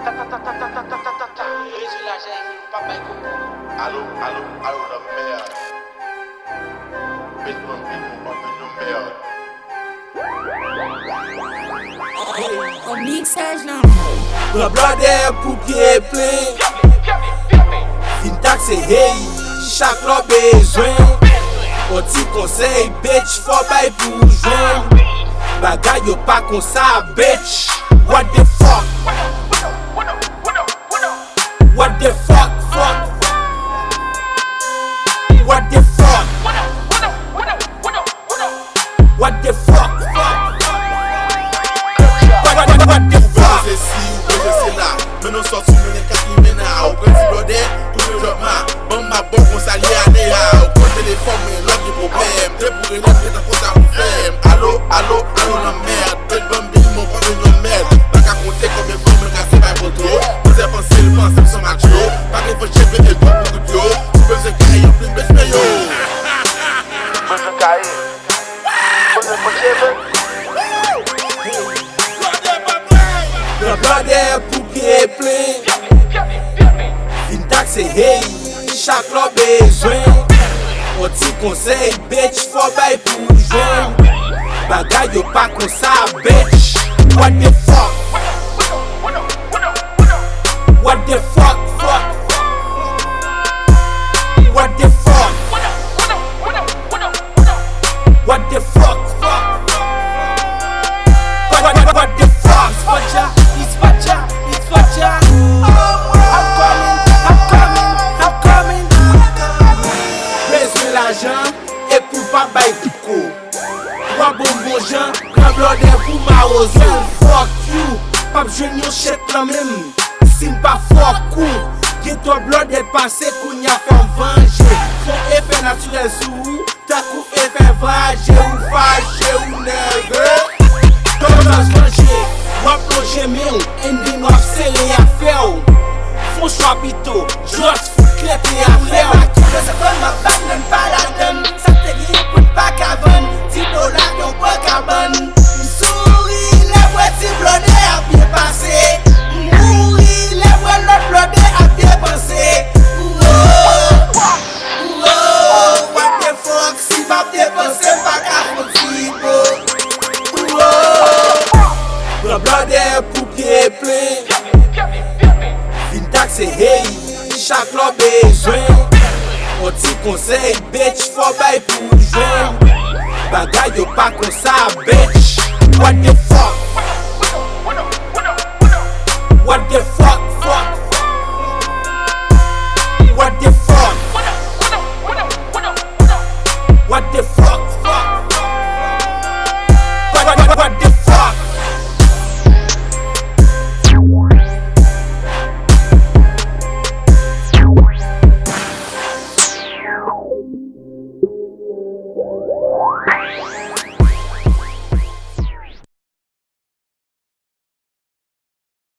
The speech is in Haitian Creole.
Alô, na merda. Bitch, mon no merda. O mixage là. Le brother pour pied plein. Fintax et hey, chaque lot besoin. Oti conseil, bitch, faut pas pour joindre. Bagay yo pas comme ça, bitch. What the fuck? What the fuck? What the fuck? What the fuck? What the fuck? Você se hoje sei lá, mas não só sumo nem caquimena. O grande brother, o meu drama, bamba bom com salia nea. O telefone, logo de problema, depois ele tenta contar femme. Alô, na merda, bitch, bambinho, mon pobre no merda. Pra cá conter como é bom, nunca se vai botar. Você é panceiro, panceiro, só matou. Pra quem foi chefe, ele foi muito pior. Se você cair, eu primo, beijo meio. Você cair, você foi chefe. Le brother pour pied plein. Fintax et hey, chaque lot besoin. Oti conseil, bitch, faut pas pour joindre. Bagay yo pas comme ça, bitch. What the fuck? What the fuck? What the fuck? What the fuck? What the fuck? It's Faja. I'm coming. Laisse-moi l'argent et pour pas bailler beaucoup. Moi bon gens, grand blondet pour ma rose. Fuck you, pas besoin de chèque quand même. Si pas fuck you, que toi blondet passé qu'on y a fait venger. Son effet naturel sous, ta coup effet vagé ou fâché ou nerveux. Thomas manger, moi plonger meu, indi noir serré à faire. Font choix pito, juste fou clété à faire. Ça donne ma banane, pas la donne. Ça te dit pour ne pas cavonne. 10 $, y'ont pas carbone. Souris, les voix si blondet a bien passé. Mourir, les voix l'autre blondet a bien pensé. What the fuck, si m'a dépensé, pas qu'à Le brother pour pied plein. Fintax et hey, chaque lot besoin. Oti conseil, bitch, faut pas pour joindre. Bagay yo pas comme ça, bitch. What the